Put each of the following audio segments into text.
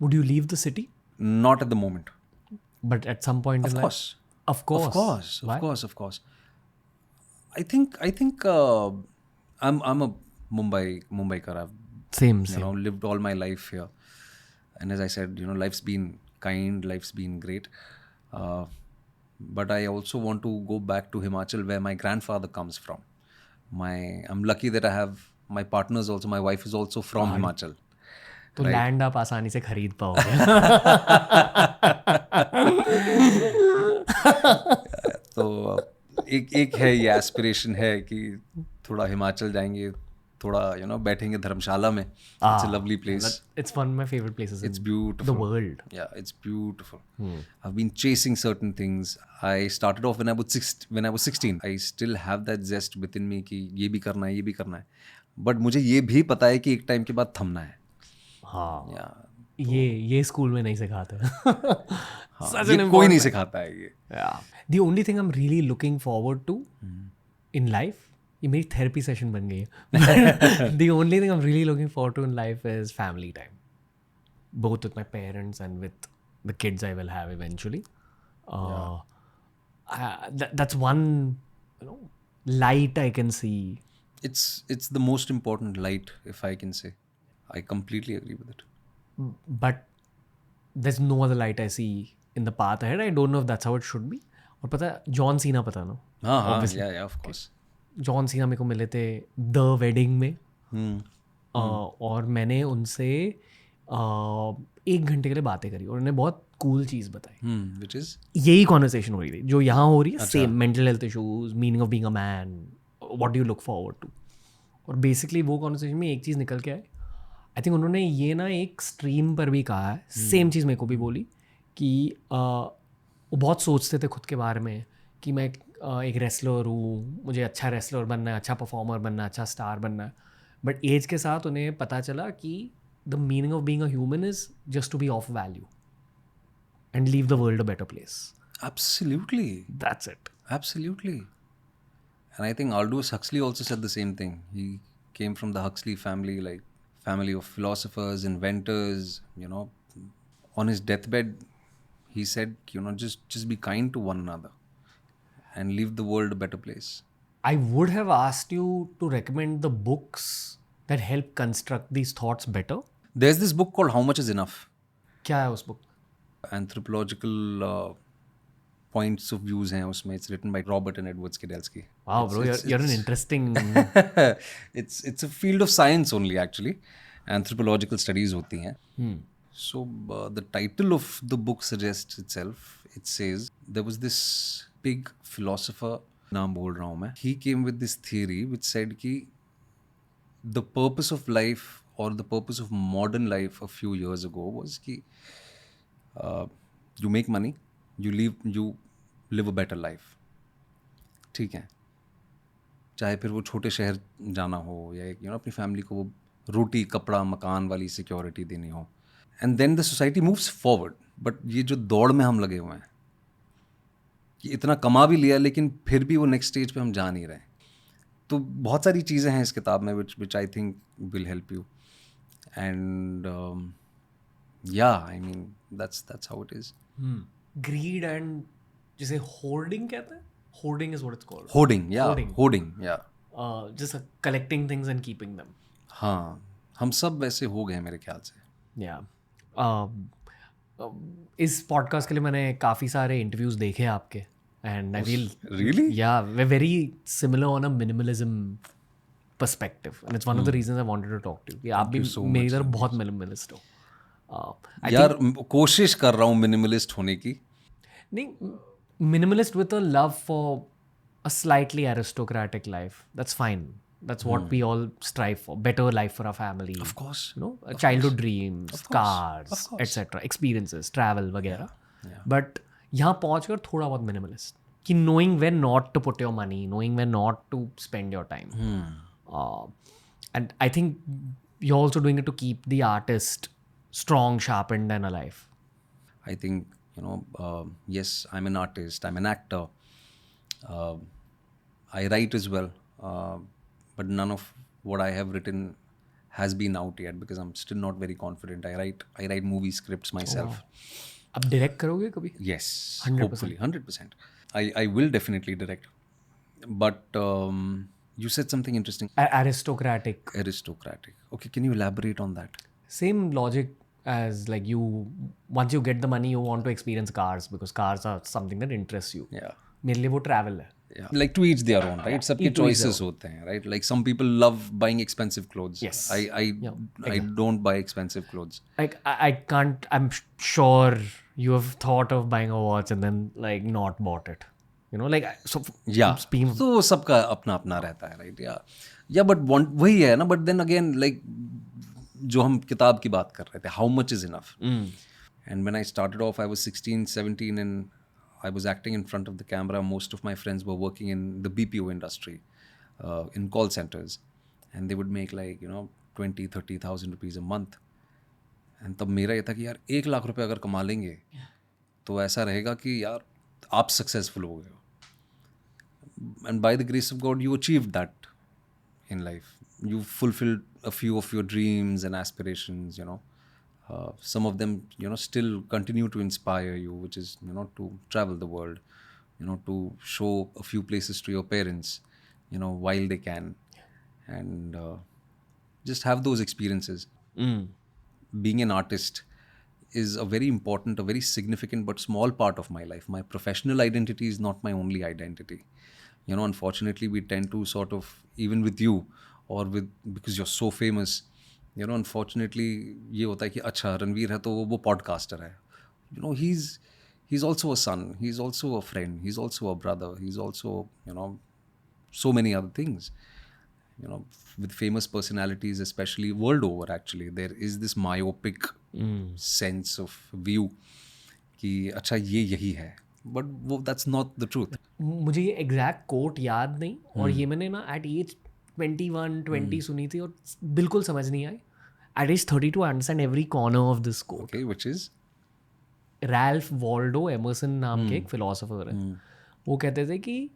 Would you leave the city? Not at the moment. But at some point in life? Of course. Why? Of course. I think I'm a Mumbaikar. I've Same. lived all my life here, and as I said, life's been kind, life's been great. But I also want to go back to Himachal, where my grandfather comes from. I'm lucky that I have my partners also. My wife is also from Himachal. तो land आप आसानी से खरीद पाओगे. तो एक है ये एस्पिरेशन है कि थोड़ा हिमाचल जाएंगे, थोड़ा बैठेंगे धर्मशाला में. It's a lovely place. It's one of my favorite places. It's beautiful. The world. Yeah, it's beautiful. I've been chasing certain things. I started off when I was 16. I still have that zest within me कि ये भी करना है, ये भी करना है. But मुझे ये भी पता है कि एक टाइम के बाद थमना है. हाँ. ये स्कूल में नहीं सिखाते. ये कोई नहीं सिखाता है ये. The only thing I'm really looking forward to in life, ये मेरी थेरेपी सेशन बन गई है. The only thing I'm really looking forward to in life is family time, both with my parents and with the kids I will have eventually. That's one light I can see. It's the most important light, if I can say. I completely agree with it. But there's no other light I see in the path ahead. I don't know if that's how it should be. और पता है John Cena पता ना? हाँ, yeah, of course. John Cena मेरे को मिले थे द वेडिंग में. और मैंने उनसे 1 घंटे के लिए बातें करी और उन्होंने बहुत कूल चीज़ बताई. Which is? यही कॉन्वर्सेशन हो रही थी जो यहाँ हो रही है. Same mental health issues, meaning of being a man, what do you look forward to. और बेसिकली वो कॉन्वर्सेशन में एक चीज़ निकल के आए. आई थिंक उन्होंने ये ना एक स्ट्रीम पर भी कहा है, सेम चीज़ मेरे को भी बोली कि वो बहुत सोचते थे खुद के बारे में कि मैं एक रेसलर हूँ, मुझे अच्छा रेसलर बनना है, अच्छा परफॉर्मर बनना है, अच्छा स्टार बनना है. बट एज के साथ उन्हें पता चला कि the meaning of being a human is just to be of value and leave the world a better place. Absolutely. That's it. Absolutely. And I think Aldous Huxley also said the same thing. He came from the Huxley family, like family of philosophers, inventors. On his deathbed, he said, just be kind to one another and leave the world a better place. I would have asked you to recommend the books that help construct these thoughts better. There's this book called How Much Is Enough. क्या है उस book? Anthropological points of views हैं उसमें. It's written by Robert and Edward Skidelsky. Wow, bro, you're an interesting. It's a field of science only, actually. Anthropological studies होती हैं. So the title of the book suggests itself. It says there was this big philosopher, नाम बोल रहा हूँ मैं. He came with this theory which said कि the purpose of life or the purpose of modern life a few years ago was कि you make money, you live a better life. ठीक है, चाहे फिर वो छोटे शहर जाना हो या अपनी फैमिली को वो रोटी कपड़ा मकान वाली सिक्योरिटी देनी हो. And then the society moves forward. But ये जो दौड़ में हम लगे हुए हैं कि इतना कमा भी लिया लेकिन फिर भी वो नेक्स्ट स्टेज पे हम जा नहीं रहे. तो बहुत सारी चीज़ें हैं इस किताब में which I think will help you. And या I mean that's how it is. Greed and जिसे hoarding कहते हैं. Hoarding is what it's called. Hoarding या Just collecting things and keeping them. हाँ, हम सब वैसे हो गए मेरे ख्याल से. Yeah. इस पॉडकास्ट के लिए मैंने काफ़ी सारे इंटरव्यूज़ देखे आपके and I feel Really? We very similar on a minimalism perspective and it's one of the reasons I wanted to talk to you. आप भी मेरी तरह बहुत मिनिमलिस्ट हो. यार कोशिश कर रहा हूँ मिनिमलिस्ट होने की. नहीं, minimalist with a love for a slightly aristocratic life. That's fine. That's what we all strive for. Better life for our family. Of course. Childhood dreams, cars, etc. Experiences, travel वगैरह. But यहाँ पहुँच कर थोड़ा बहुत minimalist. कि knowing when not to put your money, knowing when not to spend your time. And I think you're also doing it to keep the artist strong, sharpened and alive. I think, yes, I'm an artist, I'm an actor. I write as well. But none of what I have written has been out yet because I'm still not very confident. I write movie scripts myself. अब direct करोगे कभी? Yes, 100%. hopefully, 100%. I will definitely direct. But you said something interesting. Aristocratic. Aristocratic. Okay, can you elaborate on that? Same logic as like you, once you get the money, you want to experience cars because cars are something that interests you. Yeah. मेरे लिए वो travel है. Yeah. Like to each their own, right? सबके each to each choices होते हैं, right? Like some people love buying expensive clothes. Yes. I don't buy expensive clothes. Like I can't. I'm sure you have thought of buying a watch and then like not bought it. You know, like so. Yeah. Speaking तो सबका अपना अपना रहता है, right? Yeah, but वही है ना. But then again, like जो हम किताब की बात कर रहे थे, how much is enough? And when I started off, I was 16, 17 and I was acting in front of the camera. Most of my friends were working in the BPO industry, in call centers. And they would make like, 20, 30,000 rupees a month. And तब मेरा ये था कि यार 1 लाख रुपए अगर कमा लेंगे तो ऐसा रहेगा कि यार आप सक्सेसफुल हो गए हो. And by the grace of God, you achieved that in life. You fulfilled a few of your dreams and aspirations, some of them, still continue to inspire you, which is, to travel the world, to show a few places to your parents, while they can, and just have those experiences. Being an artist is a very important, a very significant but small part of my life. My professional identity is not my only identity. Unfortunately, we tend to sort of, even with you, or because you're so famous, unfortunately ये होता है कि अच्छा रणवीर है तो वो podcaster है. He's also a son, he's also a friend, he's also a brother, he's also, so many other things. With famous personalities, especially world over, actually, there is this myopic sense of view कि अच्छा ये यही है. But that's not the truth. मुझे ये exact quote याद नहीं और ये मैंने ना एट एज 21-20 सुनी थी और बिल्कुल समझ नहीं आई. At age 32 I understand every corner of this quote. Okay, which is? Ralph Waldo Emerson नाम के एक फिलोसोफर है. वो कहते थे कि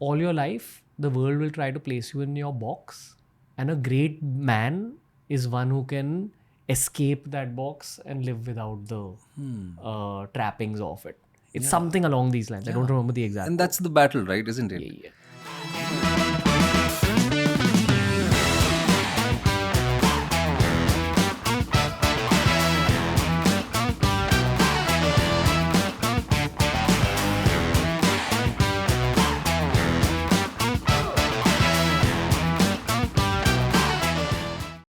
all your life the world will try to place you in your box and a great man is one who can escape that box and live without the trappings of it. It's something along these lines. I don't remember the exact. And that's the battle, right? Isn't it? Yeah.